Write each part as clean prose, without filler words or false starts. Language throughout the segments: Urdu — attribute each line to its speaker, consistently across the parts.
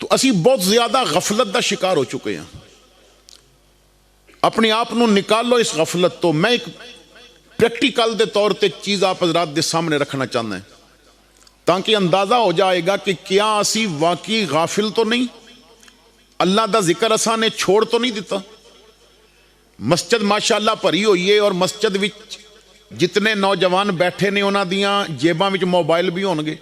Speaker 1: تو اسی بہت زیادہ غفلت دا شکار ہو چکے ہیں. اپنے آپ نو نکالو اس غفلت تو. میں ایک پریکٹیکل دے طور تے چیز آپ حضرات دے سامنے رکھنا چاہنا ہے تاکہ اندازہ ہو جائے گا کہ کیا اسی واقعی غافل تو نہیں, اللہ دا ذکر اساں نے چھوڑ تو نہیں دیتا. مسجد ماشاءاللہ بھری ہوئی ہے اور مسجد وچ جتنے نوجوان بیٹھے نے انہاں دیاں جیباں وچ موبائل بھی ہون گے.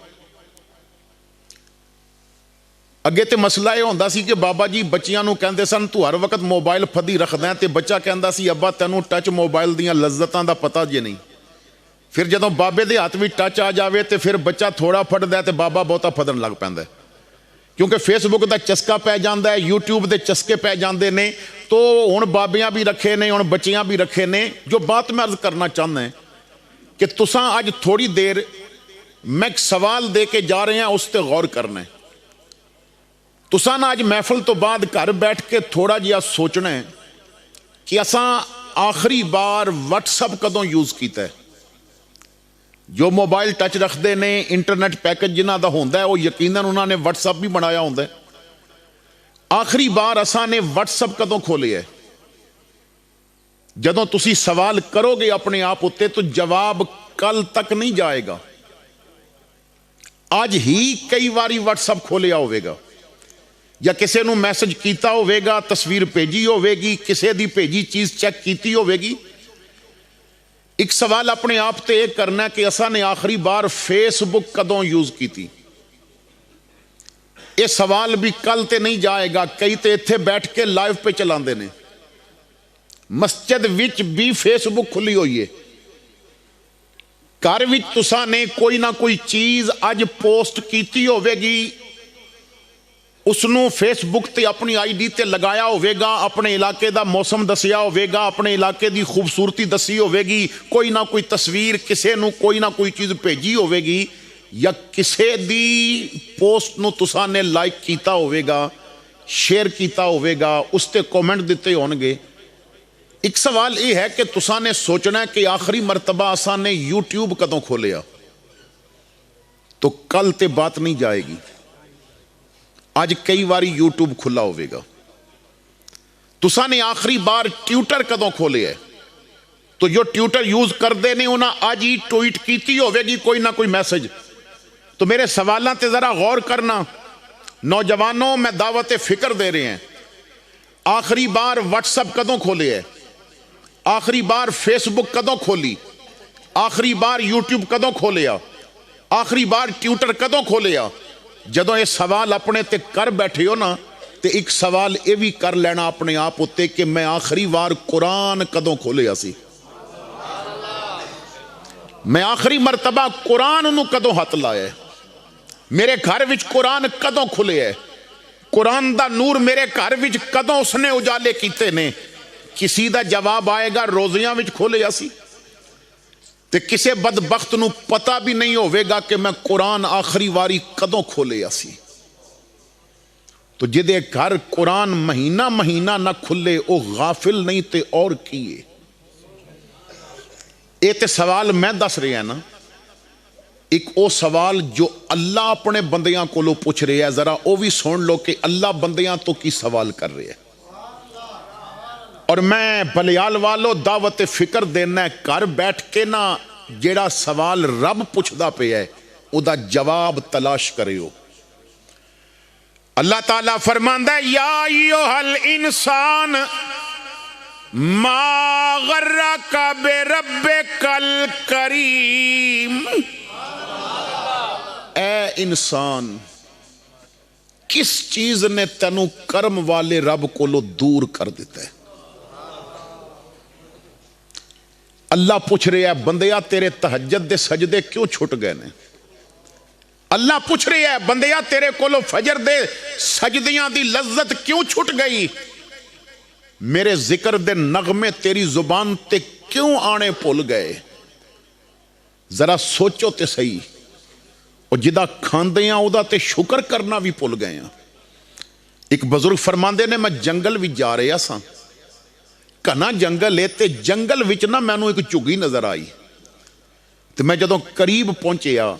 Speaker 1: اگے تے مسئلہ یہ ہوندا سی کہ بابا جی بچیاں نو کہندے سن تو ہر وقت موبائل پھدی رکھدا ہے, تے بچہ کہندا سی ابا تینوں ٹچ موبائل دیاں لذتاں دا پتہ جے نہیں. پھر جدوں بابے دے ہاتھ وچ ٹچ آ جاوے تے پھر بچہ تھوڑا پھڑدا ہے تے بابا بہتا پھدن لگ پیندا ہے, کیونکہ فیس بک دا چسکا پی جاندا ہے, یوٹیوب دے چسکے پی جاندے نے. تو ہن بابیاں بھی رکھے نے, ہن بچیاں بھی رکھے نے. جو بات میں عرض کرنا چاہنا ہے کہ تساں اج تھوڑی دیر میں ایک سوال دے کے جا رہے ہیں, اس تے غور کرنا ہے. تساں نا اج محفل تو بعد گھر بیٹھ کے تھوڑا جہا سوچنا ہے کہ اساں آخری بار واٹس ایپ کدوں یوز کیتا ہے. جو موبائل ٹچ رکھتے نے, انٹرنیٹ پیکج جنہ دا ہوندا ہے وہ یقیناً انہوں نے واٹس ایپ بھی بنایا ہوندا ہے. آخری بار اساں نے واٹس ایپ کدوں کھولے ہے؟ جدوں تسی سوال کرو گے اپنے آپ اتے تو جواب کل تک نہیں جائے گا. آج ہی کئی واری واٹس ایپ کھولیا ہوئے گا, یا کسے نو میسج کیتا ہوئے گا, تصویر بھیجی ہوئے گی, کسے دی بھیجی چیز چیک کیتی ہوئے گی. ایک سوال اپنے آپ تے ایک کرنا ہے کہ اساں نے آخری بار فیس بک کدوں یوز کیتی. یہ سوال بھی کل تے نہیں جائے گا. کئی تے اتھے بیٹھ کے لائیو پہ چلاندے نے, مسجد وچ بھی فیس بک کھلی ہوئی ہے. گھر وچ تساں نے کوئی نہ کوئی چیز اج پوسٹ کیتی ہوئے گی, اس نو فیس بک تے اپنی آئی ڈی تے لگایا ہوئے گا, اپنے علاقے دا موسم دسیا ہوئے گا, اپنے علاقے دی خوبصورتی دسی ہوئے گی, کوئی نہ کوئی تصویر کسے نو کوئی نہ کوئی چیز بھیجی ہوئے گی, یا کسے دی پوسٹ نو تساں نے لائک کیتا ہوئے گا, شیئر کیتا ہوئے گا, اس تے کومنٹ دیتے ہون گے. ایک سوال یہ ہے کہ تساں نے سوچنا ہے کہ آخری مرتبہ اساں نے یوٹیوب کدوں کھولیا, تو کل تے بات نہیں جائے گی. آج کئی واری یوٹیوب کھلا ہوئے گا. تساں نے آخری بار ٹویٹر کدوں کھولے ہے, تو جو ٹویٹر یوز کردے نے انہاں آج ہی ٹویٹ کیتی ہوئے گی کوئی نہ کوئی میسج. تو میرے سوالاں تے ذرا غور کرنا. نوجوانوں میں دعوت فکر دے رہے ہیں. آخری بار واٹس ایپ کدوں کھولے ہے, آخری بار فیس بک کدوں کھولی, آخری بار یوٹیوب کدوں کھولیا, آخری بار ٹویٹر کدوں کھولیا. جدوں یہ سوال اپنے تے کر بیٹھے ہو نا, تے ایک سوال یہ بھی کر لینا اپنے آپ ہوتے کہ میں آخری بار قرآن کدوں کھولیا سی, میں آخری مرتبہ قرآن نو کدوں ہاتھ لایا ہے, میرے گھر وچ قرآن کدوں کھلے ہے, قرآن دا نور میرے گھر وچ کدوں اس نے اجالے کیتے نے. کسی دا جواب آئے گا روزیاں وچ کھولیا سی, تے کسے بدبخت نو پتہ بھی نہیں ہوئے گا کہ میں قرآن آخری واری کدوں کھولیا سی. تو جدے گھر قرآن مہینہ مہینہ نہ کھلے او غافل نہیں تے اور کیے. اے تے سوال میں دس رہے ہیں نا, ایک او سوال جو اللہ اپنے بندیاں کو لو پوچھ رہے ہیں, ذرا او بھی سن لو کہ اللہ بندیاں تو کی سوال کر رہے ہیں. اور میں بلیال والو دعوت فکر دینا ہے, گھر بیٹھ کے نا جیڑا سوال رب پوچھدا پہ ہے او دا جواب تلاش کرے ہو. اللہ تعالیٰ فرماندا ہے یا ایھا الانسان ما غرک بربک الکریم, اے انسان کس چیز نے تینوں کرم والے رب کو لو دور کر دیتا ہے. اللہ پوچھ رہے ہیں بندیا تیرے تہجد دے سجدے کیوں چھٹ گئے نے. اللہ پوچھ رہے ہیں بندیا تیرے کولو فجر دے سجدیاں دی لذت کیوں چھٹ گئی, میرے ذکر دے نغمے تیری زبان تے کیوں آنے بھول گئے. ذرا سوچو تے صحیح, اور جدا کھاندے ہیں او دا تے شکر کرنا بھی بھول گئے ہیں. ایک بزرگ فرماندے نے میں جنگل بھی جا رہے ساں, کنا جنگل ہے تے جنگل وچ نا مینوں ایک چگی نظر آئی, تے میں جدوں قریب پہنچیا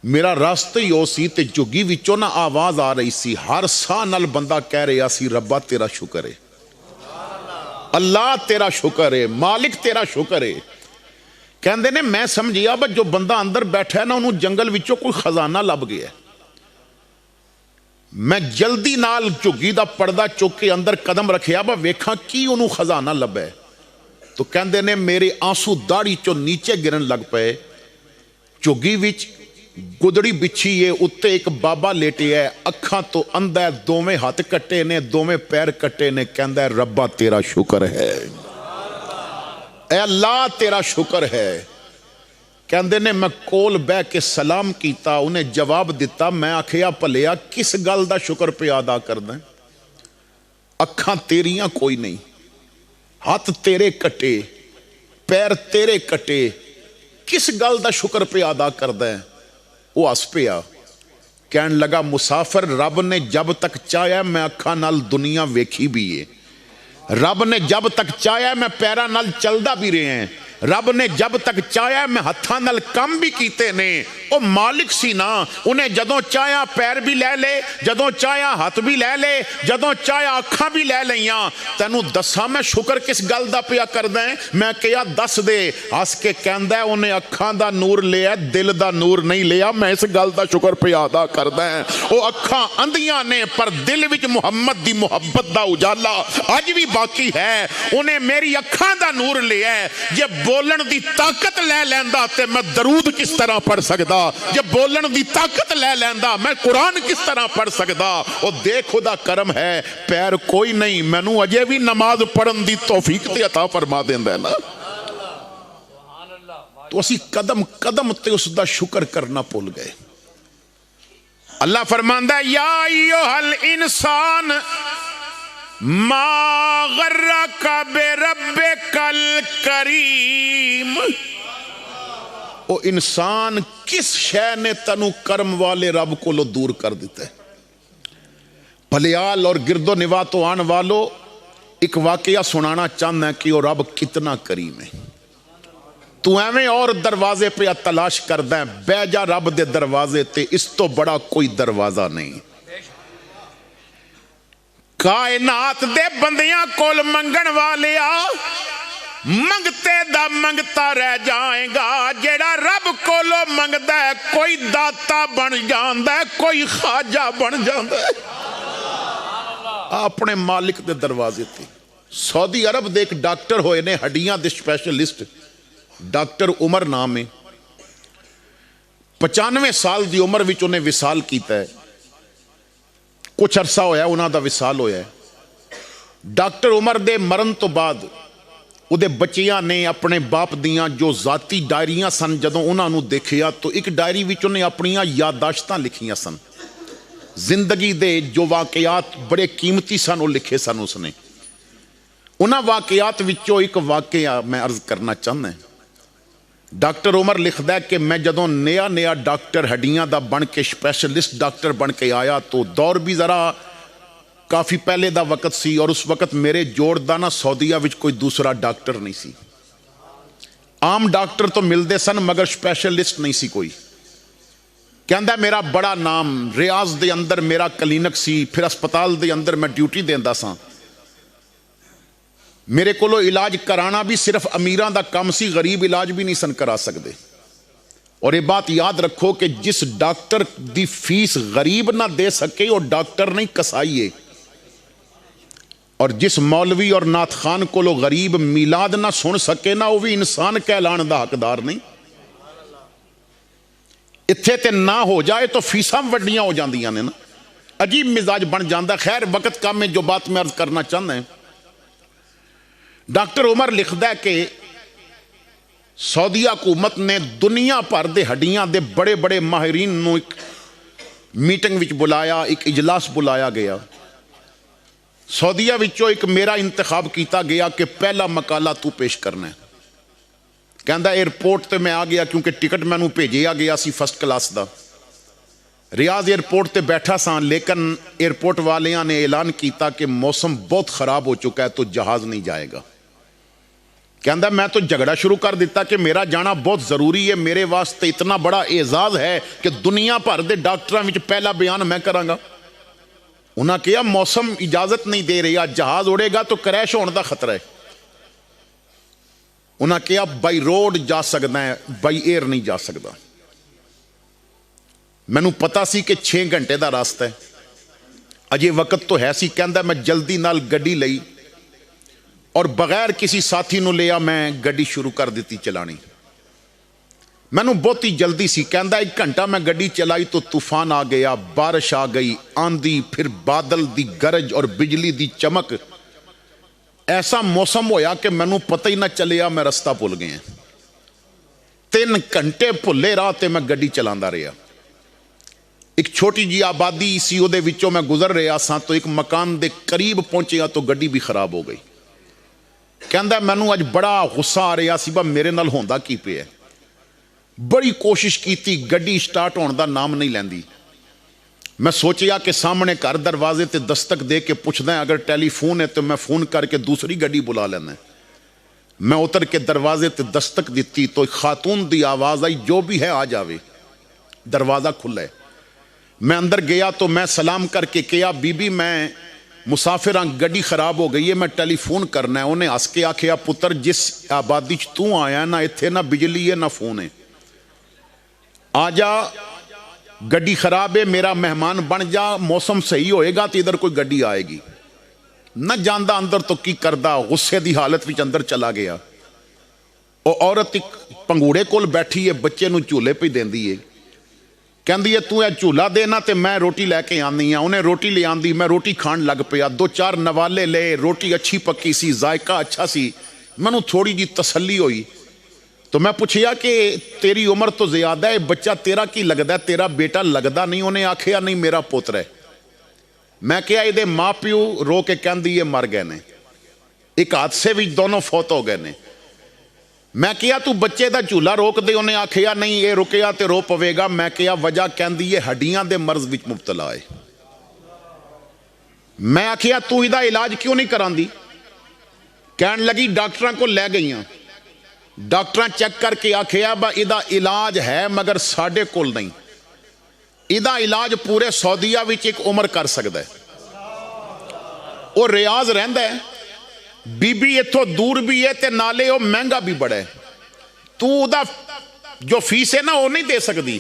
Speaker 1: میرا راستہ ہی او سی تے جھگی وچوں نہ آواز آ رہی سی، ہر ساہ نال بندہ کہہ رہا سی ربا تیرا شکر ہے، اللہ تیرا شکر ہے، مالک تیرا شکر ہے۔ کہندے نے میں سمجھیا بس جو بندہ اندر بیٹھا ہے نا انہوں جنگل وچوں کوئی خزانہ لب گیا ہے۔ میں جلدی نال جھگی دا پردہ چک کے اندر قدم رکھیا با ویکھاں کی انہوں خزانہ لب ہے، تو کہندے نے میرے آنسو داڑھی چو نیچے گرن لگ پئے۔ جھگی وچ گدڑی بچھی ہے، اتے ایک بابا لیٹے ہے، اکھاں تو اندھا ہے، دوویں ہاتھ کٹے نے، دوویں پیر کٹے نے، کہندا ہے ربا تیرا شکر ہے، اے اللہ تیرا شکر ہے۔ کہندے نے میں کول بہ کے سلام کیتا، انہیں جواب دیتا، میں آکھیا پلیا کس گل دا شکر پہ ادا کردا ہے؟ اکھاں تیریاں کوئی نہیں، ہاتھ تیرے کٹے، پیر تیرے کٹے، کس گل دا شکر پہ ادا کردا ہے؟ وہ ہس پیا، کہن لگا مسافر رب نے جب تک چاہیا میں اکھاں نال دنیا ویکھی بھی ہے، رب نے جب تک چاہیا میں پیراں نال چلدا بھی رہے ہیں، رب نے جب تک چاہیا میں ہتھاں نال کم بھی کیتے نے۔ او مالک سی نا، انہیں جدوں چاہیا پیر بھی لے لے، جدوں چاہیا ہاتھ بھی لے لے، جدوں چاہیا اکھاں بھی لے لیاں۔ تینوں دساں میں شکر کس گل دا پیا کردا ہے؟ میں کہیا دس دے۔ ہس کے کہندا ہے انہیں اکھاں دا نور لیا، دل دا نور نہیں لیا، میں اس گل دا شکر پہ ادا کردا ہے۔ او اکھاں اندھیاں نے پر دل وچ محمد دی محبت دا اجالا اج بھی باقی ہے۔ انہیں میری اکھاں دا نور لیا ہے، جب بولن دی طاقت لے لیندا تے میں درود کس طرح پڑھ سکدا، جب بولن دی طاقت لے لیندا میں قرآن کس طرح پڑھ سکدا۔ او دیکھ خدا کرم ہے، پیر کوئی نہیں، مینوں اجے بھی نماز پڑھن دی توفیق تے عطا فرما دیندا ہے نا۔ تو اسی قدم قدم تے اس دا شکر کرنا بھول گئے۔ اللہ فرماندا ہے یا ایھا الانسان ما غرک بربک الکریم، او انسان کس شے نے تنو کرم والے رب کو لو دور کر دیتا ہے۔ بھلیال اور گرد و نواح تو آن والو ایک واقعہ سنانا چاہنا ہے کہ وہ رب کتنا کریم ہے۔ تو ایویں اور دروازے پہ تلاش کردا ہے، بہ جا رب دے دروازے تے، اس تو بڑا کوئی دروازہ نہیں۔ کائنات دے بندیاں کول منگن والے آ، منگتے دا منگتا رہ جائیں گا۔ جیڑا رب کولو منگدا ہے کوئی داتا بن جاندا ہے، کوئی خواجہ بن جاندا ہے اپنے مالک دے دروازے تے۔ سعودی عرب دے ایک ڈاکٹر ہوئے نے ہڈیاں دے اسپیشلسٹ، ڈاکٹر عمر نام ہے، 95 سال دی عمر وچ انہیں وصال کیتا ہے۔ کچھ عرصہ ہویا انہاں دا وصال ہویا ہے۔ ڈاکٹر عمر دے مرن تو بعد او دے بچیاں نے اپنے باپ دیاں جو ذاتی ڈائریاں سن جدوں انہاں نو دیکھیا تو ایک ڈائری وچ انہیں اپنیاں یادداشتاں لکھیاں سن، زندگی دے جو واقعات بڑے قیمتی سن وہ لکھے سن اس نے۔ انہاں واقعات وچوں ایک واقعہ میں عرض کرنا چاہنا ہے۔ ڈاکٹر عمر لکھدا ہے کہ میں جدوں نیا نیا ڈاکٹر ہڈیاں دا بن کے اسپیشلسٹ ڈاکٹر بن کے آیا تو دور بھی ذرا کافی پہلے دا وقت سی، اور اس وقت میرے جوڑ دا نا سعودیہ وچ کوئی دوسرا ڈاکٹر نہیں سی۔ عام ڈاکٹر تو ملدے سن مگر اسپیشلسٹ نہیں سی کوئی۔ کہندا میرا بڑا نام، ریاض دے اندر میرا کلینک سی، پھر اسپتال دے اندر میں ڈیوٹی دیندا ساں۔ میرے کولو علاج کرانا بھی صرف امیراں دا کام سی، غریب علاج بھی نہیں سن کرا سکدے۔ اور یہ بات یاد رکھو کہ جس ڈاکٹر دی فیس غریب نہ دے سکے وہ ڈاکٹر نہیں کسائی ہے، اور جس مولوی اور نعت خان کولو غریب میلاد نہ سن سکے نا وہ بھی انسان کہلان دا حقدار نہیں۔ اتھے تے نہ ہو جائے تو فیساں وڈیاں ہو جاندیاں نے نا، عجیب مزاج بن جاندہ۔ خیر وقت کام میں جو بات میں عرض کرنا چاہنا ہے، ڈاکٹر عمر لکھدا ہے کہ سعودی حکومت نے دنیا بھر دے ہڈیاں دے بڑے بڑے ماہرین نو ایک میٹنگ وچ بلایا، ایک اجلاس بلایا گیا۔ سعودیہ وچوں ایک میرا انتخاب کیتا گیا کہ پہلا مقالہ تو پیش کرنا ہے۔ کہندا ایئرپورٹ تے میں آ گیا کیونکہ ٹکٹ مینوں بھیجیا گیا سی first class the. Riyadh airport تے بیٹھا ساں، لیکن ایئرپورٹ والیاں نے اعلان کیتا کہ موسم بہت خراب ہو چکا ہے تو جہاز نہیں جائے گا۔ کہندا میں تو جھگڑا شروع کر دیتا کہ میرا جانا بہت ضروری ہے، میرے واسطے اتنا بڑا اعزاز ہے کہ دنیا بھر دے ڈاکٹراں وچ پہلا بیان میں کراں گا۔ انہاں کہا موسم اجازت نہیں دے رہا، جہاز اڑے گا تو کریش ہونے دا خطرہ ہے۔ انہاں کہا بائی روڈ جا سکدا ہے، بائی ایئر نہیں جا سکدا۔ مینوں پتا سی کہ 6 گھنٹے دا راستہ ہے، اجے وقت تو ہے سی۔ کہندا میں جلدی نال گڈی لئی اور بغیر کسی ساتھی نو لیا میں گڈی شروع کر دیتی چلانی۔ مینوں بہت ہی جلدی سی۔ کہندا 1 گھنٹہ میں گڈی چلائی تو طوفان آ گیا، بارش آ گئی، آندھی، پھر بادل دی گرج اور بجلی دی چمک، ایسا موسم ہویا کہ مینوں پتہ ہی نہ چلیا میں رستہ بھول گیا۔ 3 گھنٹے بھلے راہ تے میں گڈی چلاندا رہیا۔ ایک چھوٹی جی آبادی سی، او دے وچوں میں گزر رہا سا تو ایک مکان دے قریب پہنچیا تو گڈی بھی خراب ہو گئی۔ کہندا مینوں اج بڑا غصہ آ رہا سی، با میرے نال ہوندا کی پیا۔ بڑی کوشش کیتی، گڈی سٹارٹ ہون دا نام نہیں لیندی۔ میں سوچیا کہ سامنے گھر دروازے تے دستک دے کے پوچھدا اگر ٹیلی فون ہے تو میں فون کر کے دوسری گڈی بلا لینا۔ میں اتر کے دروازے تے دستک دیتی تو ایک خاتون دی آواز آئی، جو بھی ہے آ جاوے، دروازہ کھلا ہے۔ میں اندر گیا تو میں سلام کر کے کہا بی بی میں مسافر ہاں، گڈی خراب ہو گئی ہے، میں ٹیلی فون کرنا ہے۔ انہیں ہس کے آکھیا پتر جس آبادی چ تو آیا نہ اتھے نہ بجلی ہے نہ فون ہے، آ جا، گڈی خراب ہے، میرا مہمان بن جا، موسم صحیح ہوئے گا تو ادھر کوئی گڈی آئے گی۔ نہ جاندا اندر تو کی کردا، غصے دی حالت وچ اندر چلا گیا۔ او عورت ایک پنگوڑے کول بیٹھی ہے، بچے نو جھولے پہ دیندی ہے۔ کہندی ہے تو اے جھولا دینا تے میں روٹی لے کے آنی ہاں۔ انہیں روٹی لے آندی، میں روٹی کھان لگ پیا، 2-4 نوالے لے، روٹی اچھی پکی سی، ذائقہ اچھا سی۔ مینوں تھوڑی جی تسلی ہوئی تو میں پوچھیا کہ تیری عمر تو زیادہ ہے، بچہ تیرا کی لگدا ہے، تیرا بیٹا لگدا نہیں؟ انہیں آکھیا نہیں میرا پوتر ہے۔ میں کہا یہ ماں پیو رو کے کہندی یہ مر گئے نے، ایک حادثے وچ دونوں فوت ہو گئے نے۔ میں کہا تو بچے دا جھولا روک دے، انہیں آکھیا نہیں یہ رکیا تے رو پوے گا۔ میں کہا وجہ کہندی یہ ہڈیاں دے مرض وچ مبتلا ہے۔ میں آکھیا تو ایدہ علاج کیوں نہیں کراندی؟ کہن لگی ڈاکٹراں کو لے گئیاں، ڈاکٹراں چیک کر کے آکھیا با ایدہ علاج ہے مگر ساڑھے کول نہیں، ایدہ علاج پورے سعودیہ وچ ایک عمر کر سکتا ہے۔ اور ریاض رہندا ہے، بی بی اتھو دور بھی ہے تے نالے وہ مہنگا بھی بڑا ہے، تو دا جو فیس ہے نا وہ نہیں دے سکتی۔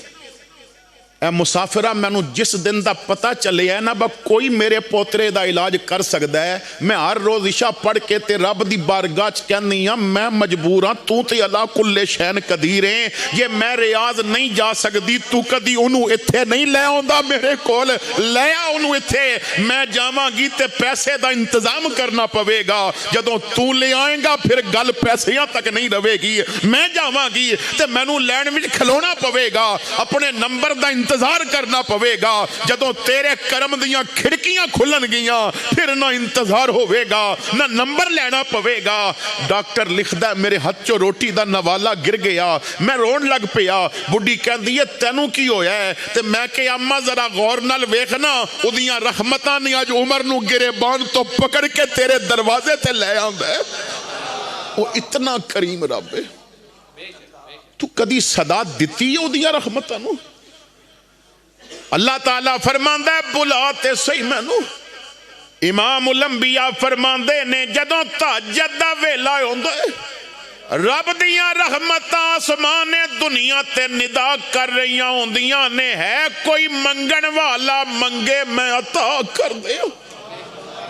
Speaker 1: اے مسافرہ مینوں جس دن دا پتہ چلے ہے نا با کوئی میرے پوترے دا علاج کر سکتا ہے، میں ہر روز عشاء پڑھ کے تے رب دی بارگاہ چ کہنی ہاں میں مجبور ہاں، تو تے اللہ کل شین قدیر ہیں، یہ میں ریاض نہیں جا سکتی، تو کدی انہوں اتھے نہیں لے آندا میرے کول، لے آ انہوں اتھے، میں جاواں گی تے پیسے دا انتظام کرنا پوے گا، جدوں تو لے آئیں گا پھر گل پیسیاں تک نہیں روے گی، میں جاواں گی تے مینوں لین وچ کھلونا پوے گا، اپنے نمبر دا انتظار کرنا پوے گا، جدوں تیرے کرم دیاں کھڑکیاں کھلن گیاں پھر نہ انتظار ہوئے گا نہ نمبر لینا پوے گا۔ ڈاکٹر لکھدا ہے میرے ہاتھ چو روٹی دا نوالا گر گیا، میں رون لگ پیا۔ بڈھی کہندی ہے تینوں کی ہویا ہے؟ تے میں کہ اما ذرا غور نال ویکھنا، اودیاں رحمتاں نے اج عمر نو گریبان تو پکڑ کے تیرے دروازے تے لے آندا ہے۔ وہ اتنا کریم رب ہے، تو کدی صدا دتی ہے اودیاں رحمتاں نو؟ اللہ تعالیٰ فرماندہ ہے بلا تے صحیح مینوں۔ امام الانبیاء فرماندے نے جدوں تہجد دا ویلا ہوندا ہے، رب دیاں رحمتاں آسمان دنیا تے ندا کر رہیاں ہوندیاں نے، ہے کوئی منگن والا منگے میں عطا کر دے،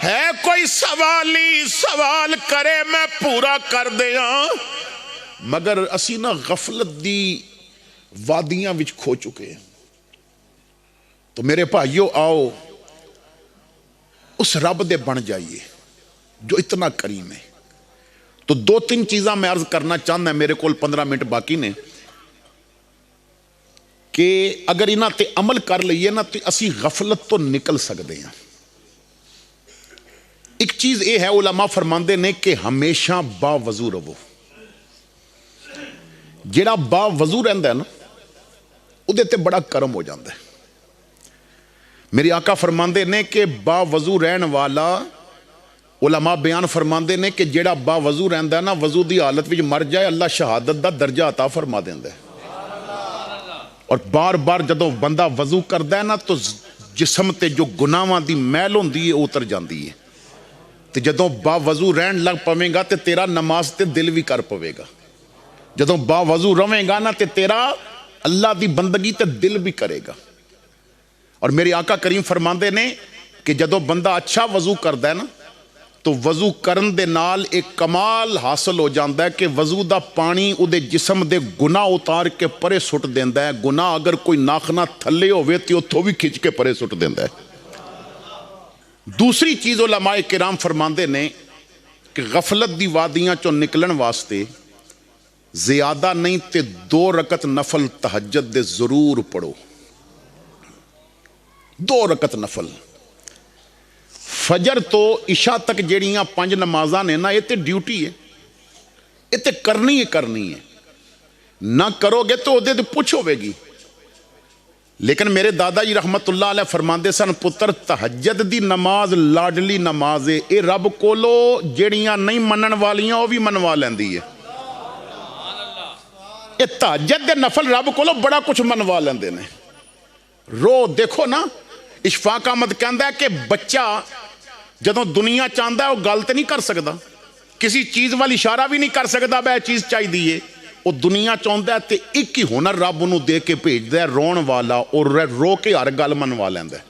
Speaker 1: ہے کوئی سوالی سوال کرے میں پورا کر دیا۔ مگر اسی نہ غفلت دی وادیاں وچ کھو چکے ہیں۔ تو میرے بھائیو آؤ اس رب دے بن جائیے جو اتنا کریم ہے۔ تو 2-3 چیزاں میں عرض کرنا چاہتا ہے، میرے کول 15 منٹ باقی نے، کہ اگر انہاں تے عمل کر لئیے نا تو اسی غفلت تو نکل سکتے ہیں۔ ایک چیز یہ ہے علماء فرماندے نے کہ ہمیشہ با وضو رہو۔ جیڑا با وضو رہندا ہے نا اودے تے بڑا کرم ہو جاتا ہے۔ میری آقا فرماندے نے کہ با وضو رہن والا علماء بیان فرماندے نے کہ جیڑا با وضو رہندا ہے نا وضو دی حالت وچ مر جائے اللہ شہادت دا درجہ عطا فرما دیندا ہے. اور بار بار جدوں بندہ وضو کردا ہے نا تو جسم تے جو گناہاں دی میل ہوندی ہے اتر جاندی ہے. تے جدوں با وضو رہن لگ پویں گا تے تیرا نماز تے دل بھی کر پوے گا. جدوں با وضو رہیں گا نا تے تیرا اللہ دی بندگی تے دل بھی کرے گا. اور میرے آقا کریم فرماندے نے کہ جدوں بندہ اچھا وضو کردا ہے نا تو وضو کرن دے نال ایک کمال حاصل ہو جاندا ہے کہ وضو دا پانی او دے جسم دے گناہ اتار کے پرے سٹ دیندا ہے. گناہ اگر کوئی ناخنا تھلے ہوئے تے اتھوں بھی کھچ کے پرے سٹ دیندا ہے. دوسری چیز علماء کرام فرماندے نے کہ غفلت دی وادیاں چوں نکلن واسطے زیادہ نہیں تے 2 رکعت نفل تہجد دے ضرور پڑھو. 2 رکعت نفل فجر تو عشاء تک جیڑیاں 5 نمازاں نے نا یہ تے ڈیوٹی ہے, یہ تے کرنی ہے. نہ کرو گے تو ادھے تے پوچھ ہوے گی. لیکن میرے دادا جی رحمت اللہ علیہ فرماندے سن پتر تہجد دی نماز لاڈلی نماز ہے, اے رب کولو جیڑیاں نہیں منن والیاں وہ بھی منوا لیندی ہے. اے تہجد دے نفل رب کولو بڑا کچھ منوا لیندے نے. رو دیکھو نا اشفاق احمد کہندا ہے کہ بچہ جدوں دنیا چاہندا ہے وہ گل تے نہیں کر سکدا, کسی چیز والی اشارہ بھی نہیں کر سکدا بے چیز چاہیے. وہ دنیا چاہندا ہے تے ایک ہی ہنر رب انہوں دے کے بھیجدا ہے رون والا, اور رو کے ہر گل منوا لیندا ہے.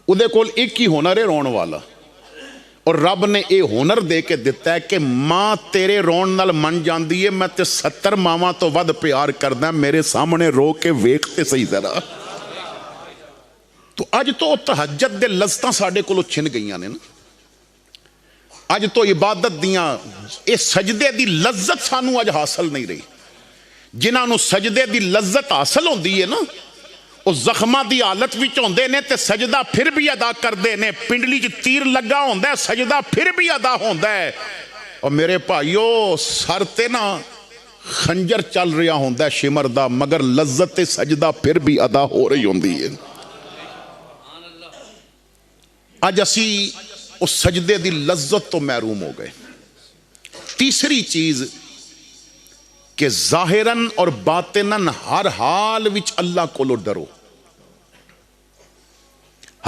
Speaker 1: اودے کول ایک ہی ہنر ہے رون والا, اور رب نے اے ہنر دے کے دیتا ہے کہ ماں تیرے رون نال من جاندی ہے میں تے 70 ماواں تو ود پیار کردا میرے سامنے رو کے ویکھ تے صحیح ذرا. تو اج تو تہجد دے لذتاں ساڈے کولوں چھن گئیاں نے نا. اج تو عبادت دیاں اے سجدے دی لذت سانو اج حاصل نہیں رہی. جنہاں نو سجدے دی لذت حاصل ہوندی ہے نا وہ زخماں دی حالت وچ ہوندے نے تے سجدہ پھر بھی ادا کردے نے. پنڈلی چ تیر لگا ہوندا ہے سجدہ پھر بھی ادا ہوندا ہے. اور میرے بھائیو سر تے نا خنجر چل رہا ہوندا ہے شمر دا, مگر لذت سجدہ پھر بھی ادا ہو رہی ہوندی ہے. اج اسی اس سجدے دی لذت تو محروم ہو گئے. تیسری چیز کہ ظاہراً اور باطناً ہر حال وچ اللہ کولو ڈرو.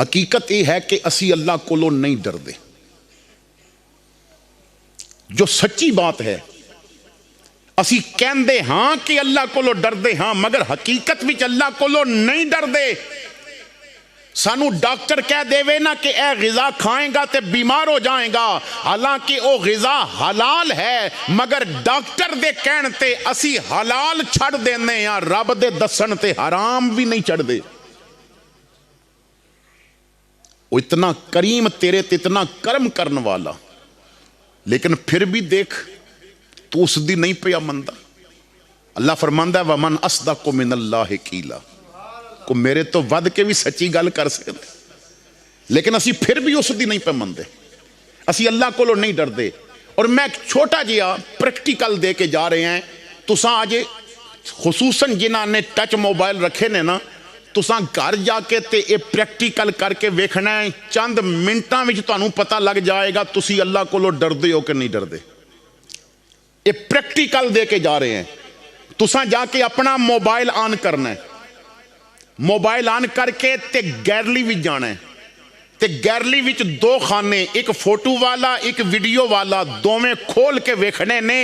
Speaker 1: حقیقت یہ ہے کہ اسی اللہ کولو نہیں ڈردے. جو سچی بات ہے اسی کہندے ہاں کہ اللہ کولو ڈردے ہاں, مگر حقیقت وچ اللہ کولو نہیں ڈردے. سانو ڈاکٹر کہہ دے نا کہ اے غذا کھائیں گا تے بیمار ہو جائیں گا, حالانکہ او غذا حلال ہے, مگر ڈاکٹر دے کہن تے اسی حلال چھڑ دینے یا رب دے دسن تے حرام بھی نہیں چھڑ دے. وہ اتنا کریم تیرے تے اتنا کرم کرن والا, لیکن پھر بھی دیکھ تو اس دی نہیں پیا مندہ. اللہ فرماندہ ہے وَمَنْ أَصْدَقُ مِنَ اللَّهِ قِيلًا, کو میرے تو ود کے بھی سچی گل کر سکتے, لیکن اسی پھر بھی اس دی نہیں پہ مندے. اسی اللہ کو نہیں ڈردے. اور میں ایک چھوٹا جیا پریکٹیکل دے کے جا رہے ہیں. تساں آج خصوصاً جنہاں نے ٹچ موبائل رکھے نے نا, تساں گھر جا کے تے اے پریکٹیکل کر کے ویکھنا ہے, چند منٹاں وچ تانوں پتہ لگ جائے گا تسی اللہ کو ڈردے ہو کہ نہیں ڈردے. اے پریکٹیکل دے کے جا رہے ہیں. تساں جا کے اپنا موبائل آن کرنا ہے, موبائل آن کر کے تے گیلری وچ جانا ہے, تے گیلری وچ 2 خانے, ایک فوٹو والا ایک ویڈیو والا, دوویں کھول کے ویکھنے نے.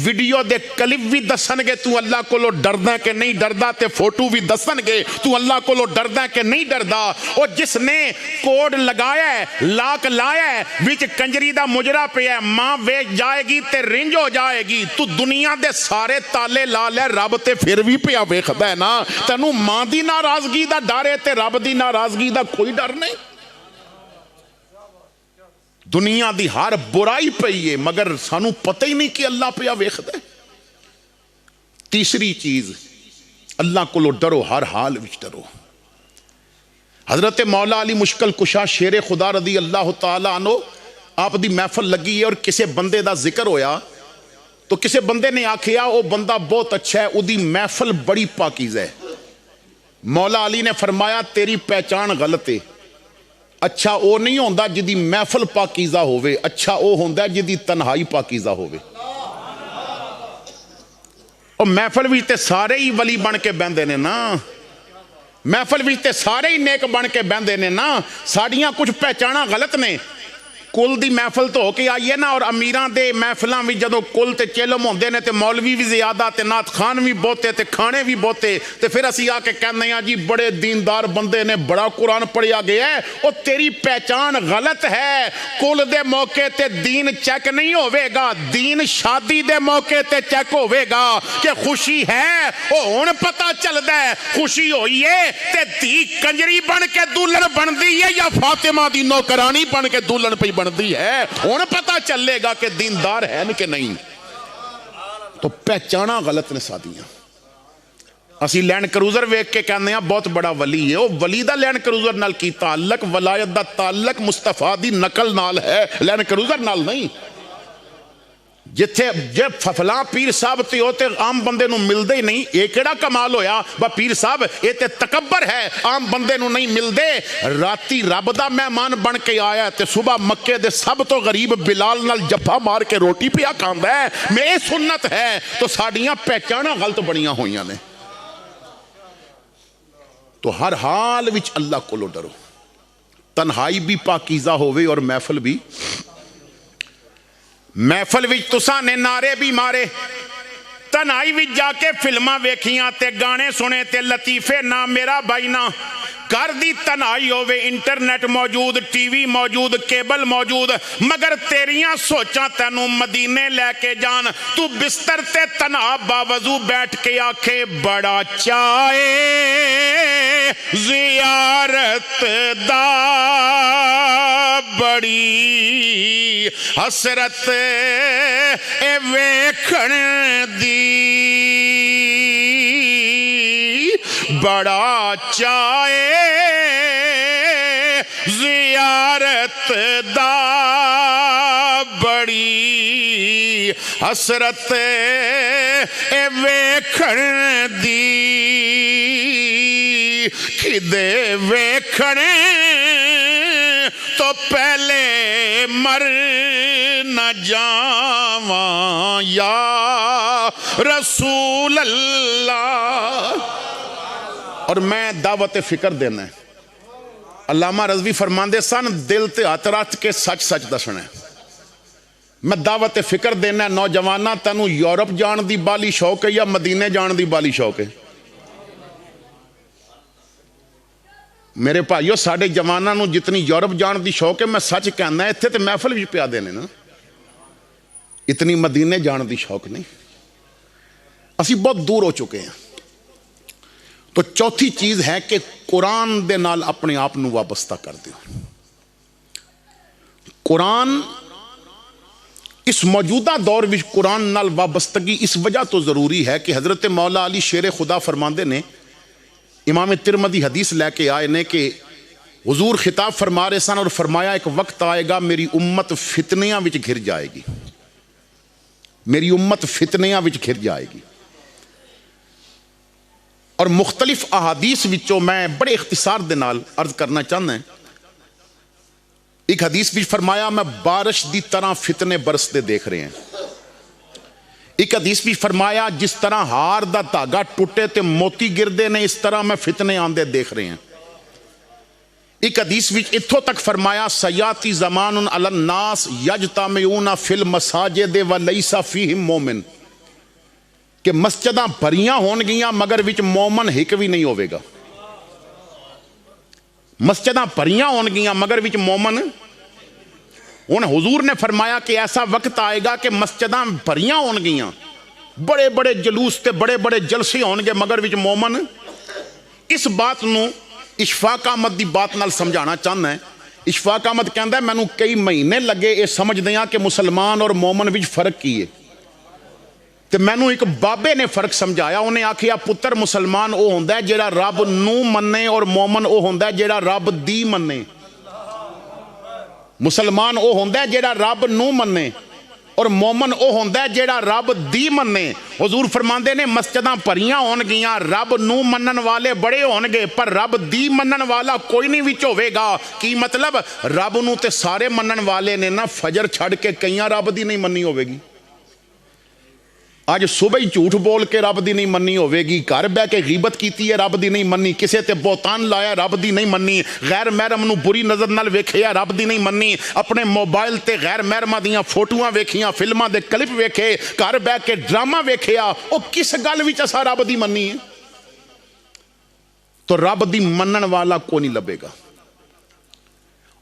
Speaker 1: ویڈیو دے کلپ بھی دسن گے تو اللہ کولو ڈردا کہ نہیں ڈردا, تے فوٹو بھی دسن گے تو اللہ کولو ڈردا کہ نہیں ڈردا. اور جس نے کوڈ لگایا ہے لاک لایا ہے وچ کنجری دا مجرا پیا ہے, ماں ویچ جائے گی تے رنج ہو جائے گی. تو دنیا دے سارے تالے لا لے, رب تے پھر بھی پیا ویکھدا ہے نا. تینوں ماں دی ناراضگی دا ڈر ہے تے رب دی ناراضگی دا کوئی ڈر نہیں. دنیا دی ہر برائی پئی ہے مگر سانو پتہ ہی نہیں کہ اللہ پیا ویکھدا ہے. تیسری چیز اللہ کو ڈرو, ہر حال وچ ڈرو. حضرت مولا علی مشکل کشا شیر خدا رضی اللہ تعالیٰ عنہ آپ دی محفل لگی ہے اور کسے بندے دا ذکر ہویا تو کسے بندے نے آکھیا وہ بندہ بہت اچھا ہے, او دی محفل بڑی پاکیزہ ہے. مولا علی نے فرمایا تیری پہچان غلط ہے, اچھا وہ نہیں ہوتا جدی محفل پاکیزہ ہوئے، اچھا وہ ہوتا جدی تنہائی پاکیزہ ہوئے۔ اور محفل بھی تے سارے ہی ولی بن کے بہندے نے نا، محفل بھی تے سارے ہی نیک بن کے بہندے نے نا، ساڑیاں کچھ پہچانا غلط نے۔ کل دی محفل تو ہو کے آئیے نا، اور امیران دے محفلاں بھی جدو کل تے چلم ہوندے نے تے مولوی بھی زیادہ تے نعت خان بھی بہتے تے کھانے بھی بہتے، تے پھر اسی آ کے کہنے ہیں جی بڑے دیندار بندے نے، بڑا قرآن پڑھیا گیا ہے۔ اور تیری پہچان غلط ہے۔ کل دے موقع تے دین چیک نہیں ہوئے گا، دین شادی دے موقع تے چیک ہوئے گا کہ خوشی ہے، او ہن پتہ چل دے خوشی ہوئی ہے تے دی کنجری بن کے دلہن بن دی ہے یا فاطمہ دی نوکرانی بن کے دلہن پہ بندی ہے، ہن پتہ چلے گا کہ دیندار ہے کہ نہیں۔ تو پہچانا غلط نے سادیاں۔ اسی لینڈ کروزر ویک کے کہنے ہیں بہت بڑا ولی ہے، وہ ولی دا لینڈ کروزر نال کی تعلق، ولایت دا تعلق مصطفیٰ دی نقل نال ہے، لینڈ کروزر نال نہیں۔ جتھے جب فلاں پیر صاحب تے ہوتے عام بندے نو مل دے ہی نہیں، یہ کیڑا کمال ہویا با پیر صاحب یہ تے تکبر ہے، عام بندے نو نہیں مل دے۔ راتی رب دا مہمان بن کے آیا تے صبح مکے دے سب تو غریب بلال نال جفا مار کے روٹی پیا کھاندا ہے، میں سنت ہے۔ تو ساڑیاں پہچانا غلط بڑیاں ہوئیاں نے۔ تو ہر حال وچ اللہ کو ڈرو، تنہائی بھی پاکیزہ ہوئے اور محفل بھی۔ محفل وچ تساں نے نعرے بھی مارے، تنہائی وچ جا کے فلماں ویکھیاں تے گانے سنے تے لطیفے نہ میرا بھائی نہ۔ گھر دی تنہائی ہوئے، انٹرنیٹ موجود، ٹی وی موجود، کیبل موجود، مگر تیریاں سوچاں تینوں مدینے لے کے جان۔ تو بستر تے تنہا باوضو بیٹھ کے آکھے بڑا چاہے زیارت دا، بڑی حسرت اے ویکھن دی، بڑا چاہے زیارت دا، بڑی حسرت اے ویکھن دی، کدے ویکھن تو پہلے مر نہ جاواں یا رسول اللہ۔ اور میں دعوت فکر دینا ہے، علامہ رضوی فرماندے سن دل تے ہاتھ رکھ کے سچ سچ دسنا ہے۔ میں دعوت فکر دینا ہے، نوجواناں تینوں یورپ جان دی بالی شوق ہے یا مدینے جان دی بالی شوق ہے؟ میرے بھائیو ساڑے جواناں نوں جتنی یورپ جان دی شوق ہے، میں سچ کہنا ہے اتھے تے محفل بھی پیا دینے نا، اتنی مدینے جان دی شوق نہیں۔ اسی بہت دور ہو چکے ہیں۔ تو چوتھی چیز ہے کہ قرآن دے نال اپنے آپ نو وابستہ کر دیو۔ قرآن اس موجودہ دور وچ قرآن نال وابستگی اس وجہ تو ضروری ہے کہ حضرت مولا علی شیر خدا فرماندے نے، امام ترمذی حدیث لے کے آئے نے کہ حضور خطاب فرما رہے سن اور فرمایا ایک وقت آئے گا میری امت فتنیاں وچ گھر جائے گی، میری امت فتنیاں وچ گھر جائے گی۔ اور مختلف احادیث وچوں میں بڑے اختصار دے نال عرض کرنا چاہنا ہے۔ ایک حدیث وچ فرمایا میں بارش دی طرح فتنے برستے دیکھ رہے ہیں۔ ایک حدیث بھی فرمایا جس طرح ہار دا دھاگا ٹوٹے تے موتی گردے نے اس طرح میں فتنے آندے دیکھ رہے ہیں۔ ایک حدیث وچ اتھوں تک فرمایا سیاتی زمان علی الناس یجتمعون فی المساجد ولیس فیہم مومن، کہ مسجداں بھریاں ہون گیاں مگر وچ مومن ہک بھی نہیں ہوئے گا۔ مسجداں بھریاں ہون گیاں مگر وچ مومن، ان حضور نے فرمایا کہ ایسا وقت آئے گا کہ مسجداں بھریاں ہون گیاں، بڑے بڑے جلوس تے بڑے بڑے جلسے ہون گے مگر وچ مومن۔ اس بات نو اشفاق احمد دی بات نال سمجھانا چاہنا ہے۔ اشفاق احمد کہندا ہے مینوں کئی مہینے لگے یہ سمجھ دیاں کہ مسلمان اور مومن وچ فرق کی ہے، تے مینوں ایک بابے نے فرق سمجھایا، انہیں آکھیا پتر مسلمان او ہوندا ہے جیڑا رب نو مننے اور مومن او ہوندا ہے جیڑا رب دی مننے۔ مسلمان او ہوندا ہے جیڑا رب نو مننے
Speaker 2: اور مومن وہ ہوندا ہے جیڑا رب دی مننے. حضور فرماندے نے مسجداں بھریاں ہون گیاں رب نو منن والے بڑے ہون گے پر رب دی منن والا کوئی نہیں وچ ہوے گا. کی مطلب رب نو تے سارے منن والے نے نا فجر چھڑ کے کئیاں رب دی نہیں مننی ہوے گی. اج صبح ہی جھوٹ بول کے رب دی نہیں مننی ہوے گی. گھر بہ کے غیبت کیتی ہے رب دی نہیں مننی. کسے تے بہتان لایا رب دی نہیں مننی. غیر محرم نو بری نظر نال ویکھیا رب دی نہیں مننی. اپنے موبائل تے غیر محرماں دیاں فوٹوواں ویکھیاں فلماں دے کلپ ویکھے گھر بہ کے ڈرامہ ویکھیا او کس گل وچ اساں رب دی مننی ہے؟ تو رب دی منن والا کوئی نہیں لبے گا.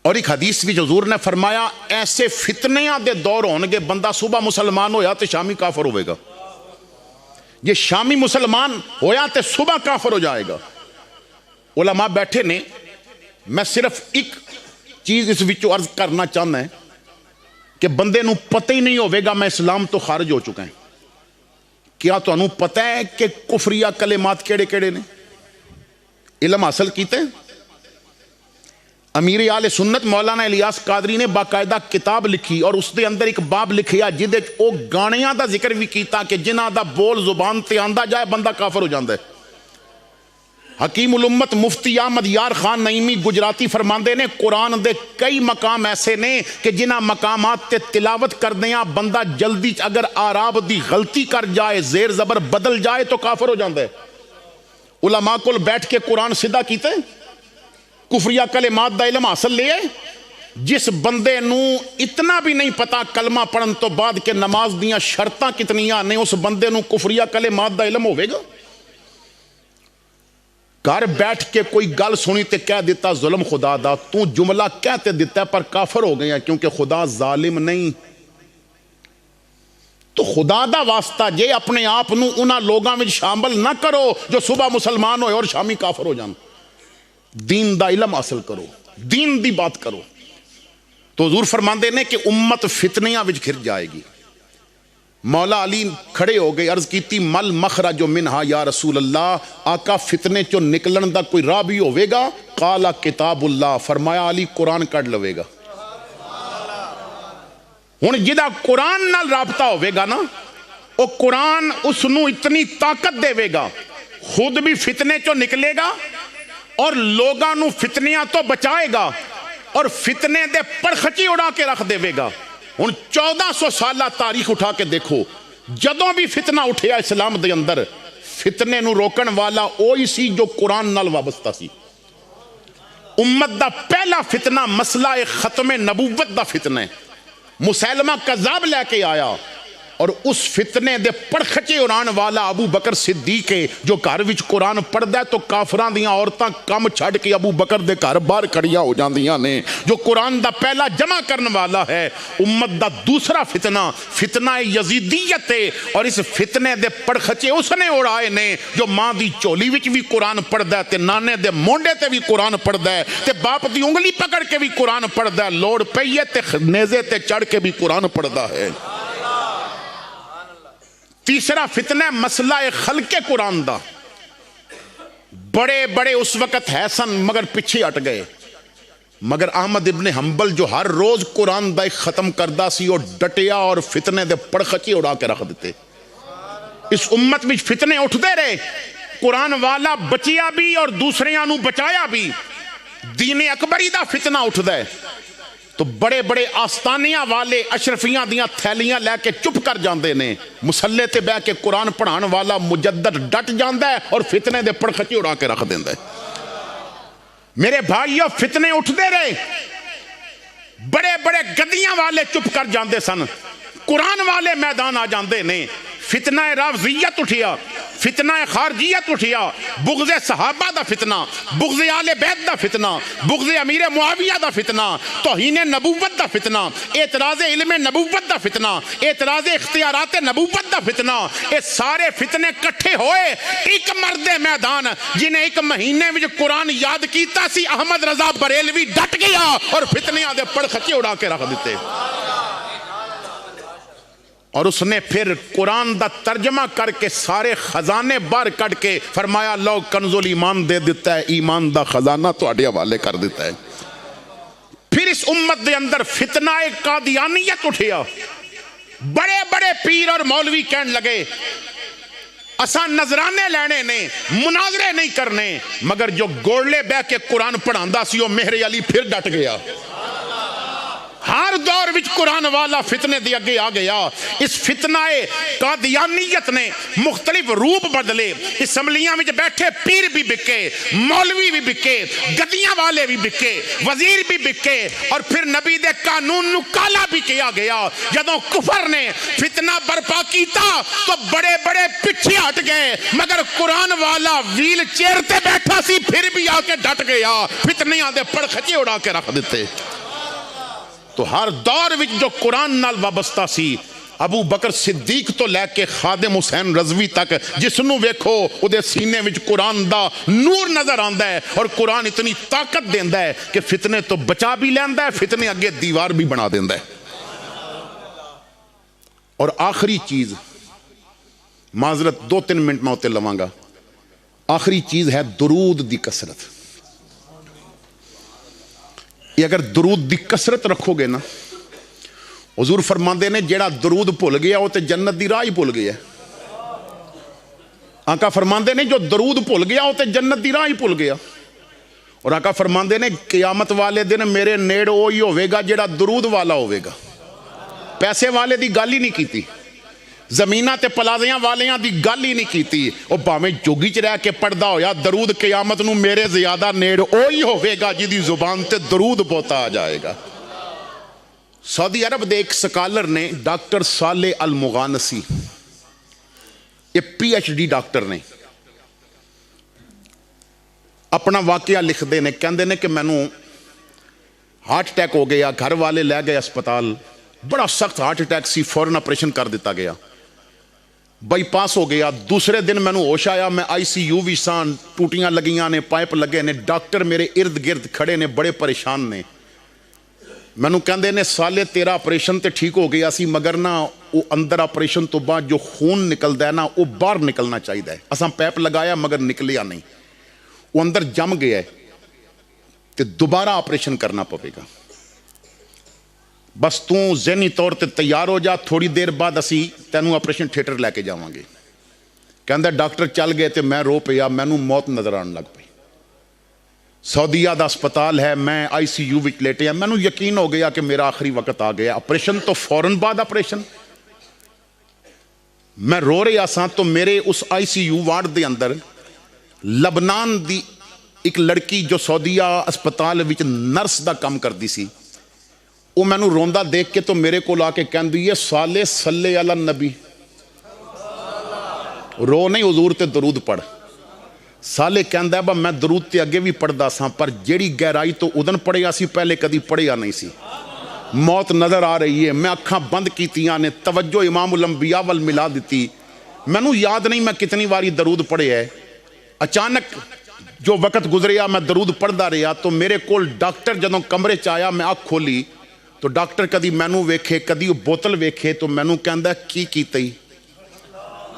Speaker 2: اور ایک حدیث بھی حضور نے فرمایا ایسے فتنیاں دے دور ہون گے بندہ صبح مسلمان ہویا تے شامی کافر ہوئے گا. یہ شامی مسلمان ہویا تے صبح کافر ہو جائے گا. علماء بیٹھے نے میں صرف ایک چیز اس وچوں عرض کرنا چاہنا ہے کہ بندے نو پتہ ہی نہیں ہوئے گا میں اسلام تو خارج ہو چکا ہے. کیا تو انہوں پتہ ہے کہ کفریہ کلمات کیڑے کیڑے نے؟ علم حاصل کیتے ہیں. امیر اہل سنت مولانا الیاس قادری نے باقاعدہ کتاب لکھی اور اس دے اندر ایک باب لکھیا جدے او گانیاں دا ذکر بھی کیتا کہ جنہاں دا بول زبان تے آندا جائے بندہ کافر ہو جاندا ہے. حکیم الامت مفتی احمد یار خان نعیمی گجراتی فرماندے نے قرآن دے کئی مقام ایسے نے کہ جنہاں مقامات تے تلاوت کردیاں بندہ جلدی اگر آراب دی غلطی کر جائے زیر زبر بدل جائے تو کافر ہو جاندا ہے. علماء کول بیٹھ کے قرآن سیدھا کیتے کفریہ کلمات دا علم حاصل لے. جس بندے نو اتنا بھی نہیں پتا کلمہ پڑھن تو بعد کہ نماز دیاں شرطاں کتنیاں نے اس بندے نو کفریہ کلمات دا علم ہوئے گا؟ گھر بیٹھ کے کوئی گل سنی تے کہہ دیتا ظلم خدا دا تو جملہ کہتے دیتا ہے پر کافر ہو گیا کیونکہ خدا ظالم نہیں. تو خدا دا واسطہ جے اپنے آپ نو انہاں لوگاں میں شامل نہ کرو جو صبح مسلمان ہوئے اور شامی کافر ہو جان. دین دا علم حاصل کرو دین دی بات کرو. تو حضور فرماندے نے کہ امت فتنیاں وچ گھر جائے گی. مولا علی کھڑے ہو گئے عرض کیتی مل مخرج منہا یا رسول اللہ آقا فتنے چو نکلن دا کوئی راہ بھی ہوئے گا؟ قالا کتاب اللہ فرمایا علی قرآن کڑ لوے گا. ہن جدا قرآن نال رابطہ ہوئے گا نا او قرآن اس نو اتنی طاقت دے وے گا خود بھی فتنے چو نکلے گا اور لوگاں نو فتنیاں تو بچائے گا اور فتنے دے پرخچی اڑا کے رکھ دے گا. ہن 1400 سالہ تاریخ اٹھا کے دیکھو جدوں بھی فتنہ اٹھیا اسلام دے اندر فتنے نو روکن والا اوہی سی جو قرآن نال وابستہ سی. امت دا پہلا فتنہ مسئلہ ختم نبوت دا فتنہ ہے. مسیلمہ کذاب لے کے آیا اور اس فتنے دے پڑخچے اڑان والا ابو بکر صدیق ہے جو گھر وچ قرآن پڑھدا ہے تو کافراں دیاں عورتاں کم چھڈ کے ابو بکر دے گھر باہر کھڑیاں ہو جاندیاں نے جو قرآن دا پہلا جمع کرن والا ہے. امت دا دوسرا فتنہ یزیدیت ہے اور اس فتنے دے پڑخچے اس نے اڑائے نے جو ماں دی چولی وچ بھی قرآن پڑھدا ہے تے نانے دے مونڈے تے بھی قرآن پڑھدا ہے تے باپ دی انگلی پکڑ کے بھی قرآن پڑھدا ہے لوڑ پئی ہے تے نیزے تے چڑھ کے بھی قرآن پڑھدا ہے. تیسرا فتنہ مسئلہ خلق قرآن دا. بڑے بڑے اس وقت ہے سن مگر پیچھے ہٹ گئے. مگر احمد ابن حنبل جو ہر روز قرآن دا ختم کردہ سی اور ڈٹیا اور فتنے دے پڑخچی اڑا کے رکھ دیتے. اس امت میں فتنے اٹھتے رہے قرآن والا بچیا بھی اور دوسریاں نو بچایا بھی. دین اکبری دا فتنہ اٹھتا ہے تو بڑے بڑے آستانیاں والے اشرفیاں دیاں تھیلیاں لے کے چپ کر جاندے نے. مسلے تے بہ کے قرآن پڑھان والا مجدد ڈٹ جاندا ہے اور فتنے دے پڑخچی اڑا کے رکھ دیندا ہے. میرے بھائیو فتنے اٹھتے رہے بڑے بڑے گدیاں والے چپ کر جاندے سن قرآن والے میدان آ جاندے نے. فتنہ رافضیت اٹھیا فتنہ خارجیت اٹھیا بغض صحابہ دا فتنہ بغض آل بیت دا فتنہ بغض امیر معاویہ دا فتنہ توہین نبوت دا فتنہ اعتراض علم نبوت دا فتنہ اعتراض اختیارات نبوت دا فتنہ. یہ سارے فتنے کٹھے ہوئے ایک مرد میدان جنہیں ایک مہینے میں قرآن یاد کیتا سی احمد رضا بریلوی ڈٹ گیا اور فتنیاں دے پڑخچے اڑا کے رکھ دیتے. اور اس نے پھر قرآن دا ترجمہ کر کے سارے خزانے باہر کٹ کے فرمایا لو کنز الایمان دے دیتا ہے ایمان دا خزانہ تواڈے حوالے کر دیتا ہے. پھر اس امت دے اندر فتنہ قادیانیت اٹھیا بڑے بڑے پیر اور مولوی کہنے لگے اساں نظرانے لینے نے مناظرے نہیں کرنے، مگر جو گوڑلے بہ کے قرآن پڑھاندا سی وہ مہر علی پھر ڈٹ گیا۔ ہر دور وچ قرآن والا فتنے دی اگے آ گیا۔ اس فتنہ قادیانیت نے مختلف روپ بدلے، اسمبلیاں وچ بیٹھے پیر بھی بکے، مولوی بھی بکے، گدیاں والے بھی بکے، وزیر بھی بکے، اور پھر نبی دے قانون نو کالا بھی کیا گیا۔ جدوں کفر نے فتنہ برپا کیتا تو بڑے بڑے پیچھے ہٹ گئے، مگر قرآن والا ویل چیئر تے بیٹھا سی پھر بھی آ کے ڈٹ گیا، فتنیاں دے پڑخچے اڑا کے رکھ دیتے۔ تو ہر دور وچ جو قرآن نال وابستہ سی، ابو بکر صدیق تو لے کے خادم حسین رضوی تک، جس نو ویکھو او دے سینے وچ قرآن دا نور نظر آندا ہے، اور قرآن اتنی طاقت دیندا ہے کہ فتنے تو بچا بھی لیندا ہے، فتنے اگے دیوار بھی بنا دیندا ہے۔ اور آخری چیز، معذرت 2-3 منٹ میں ہوتے لواں گا، آخری چیز ہے درود دی کثرت۔ یہ اگر درود دی کثرت رکھو گے نا، حضور فرماندے نے جیڑا درود بھول گیا وہ تے جنت دی راہ ہی بھول گیا۔ آقا فرماندے نے جو درود بھول گیا وہ تے جنت دی راہ ہی بھول گیا۔ اور آقا فرماندے نے قیامت والے دن میرے نیڑ وہی ہوے گا جیڑا درود والا ہوے گا۔ پیسے والے دی گل ہی نہیں کیتی، زمینہ تے پلازیاں والیاں دی گل ہی نہیں کیتی، او باویں جوگی چ رہ کے پڑھدا ہویا درود قیامت نو میرے زیادہ نیڑ اوہی ہوے گا جدی زبان تے درود بوتا آ جائے گا۔ سعودی عرب دے ایک سکالر نے ڈاکٹر صالح المغانسی، یہ PhD ڈاکٹر نے، اپنا واقعہ لکھ دے نے، کہندے نے کہ مینوں ہارٹ اٹیک ہو گیا، گھر والے لے گئے اسپتال، بڑا سخت ہارٹ اٹیک سی، فوراً آپریشن کر دیتا گیا، بائی پاس ہو گیا۔ دوسرے دن مینوں ہوش آیا، میں ICU وی ساں، ٹوٹیاں لگیاں نے، پائپ لگے نے، ڈاکٹر میرے ارد گرد کھڑے نے، بڑے پریشان نے۔ مینوں کہندے نے سالے تیرا آپریشن تے ٹھیک ہو گیا سی، مگر نا وہ اندر آپریشن تو بعد جو خون نکلدا ہے نا وہ باہر نکلنا چاہیے، اساں پائپ لگایا مگر نکلیا نہیں، وہ اندر جم گیا ہے تے دوبارہ آپریشن کرنا پوے گا۔ بس تو ذہنی طور تے تیار ہو جا، تھوڑی دیر بعد اسی تینوں آپریشن تھیٹر لے کے جاواں گے۔ کہندا ڈاکٹر چل گئے تے میں رو پیا، مینوں موت نظر آن لگ پئی۔ سعودیہ دا اسپتال ہے، میں ICU وچ لیٹیا، مینوں یقین ہو گیا کہ میرا آخری وقت آ گیا۔ آپریشن تو فوراً بعد آپریشن، میں رو رہا ساں تو میرے اس ICU وارڈ دے اندر لبنان دی ایک لڑکی جو سعودیہ اسپتال وچ نرس دا کام کردی سی، وہ مینوں روندا دیکھ کے تو میرے کو آ کے کہندی ہے سالے صلی علی النبی، رو نہیں حضور تے درود پڑھ۔ سالے کہندا ہے با میں درود تے اگے بھی پڑھدا ساں، پر جیڑی گہرائی تو ادن پڑھیا سی پہلے کدی پڑھیا نہیں سی۔ موت نظر آ رہی ہے، میں اکھاں بند کیتیاں نے، توجہ امام الانبیاء وال ملا دیتی، مینوں یاد نہیں میں کتنی واری درود پڑھے ہے۔ اچانک جو وقت گزریا میں درود پڑھدا رہا تو میرے کول ڈاکٹر جدوں کمرے چ آیا، میں اکھ کھولی تو ڈاکٹر کدی مینوں ویکھے کدی بوتل ویکھے تو مینوں کہندا کی کیتی؟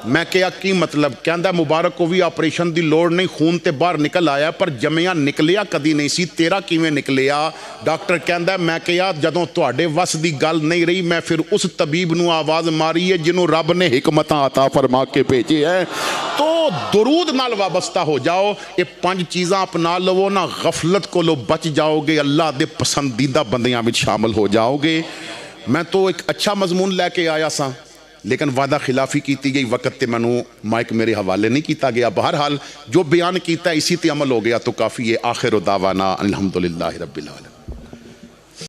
Speaker 2: میں کہیا کی مطلب؟ کہندا مبارک کو بھی آپریشن دی لوڑ نہیں، خون تے باہر نکل آیا، پر جمعیاں نکلیا کدی نہیں سی، تیرا کیویں نکلیا؟ ڈاکٹر کہندا میں کہیا جدوں تواڈے وس دی گل نہیں رہی میں پھر اس طبیب نو آواز ماری ہے جنوں رب نے حکمتاں عطا فرما کے بھیجے ہے۔ تو درود نال وابستہ ہو جاؤ، یہ 5 چیزاں اپنا لو نا، غفلت کو لو بچ جاؤ گے، اللہ دے پسندیدہ بندیاں وچ شامل ہو جاؤ گے۔ میں تو ایک اچھا مضمون لے کے آیا ساں لیکن وعدہ خلافی کیتی گئی، وقت تے منو مائک میرے حوالے نہیں کیتا گیا، بہرحال جو بیان کیتا اسی تے عمل ہو گیا تو کافی ہے۔ آخر دعوانا الحمدللہ رب العالمین۔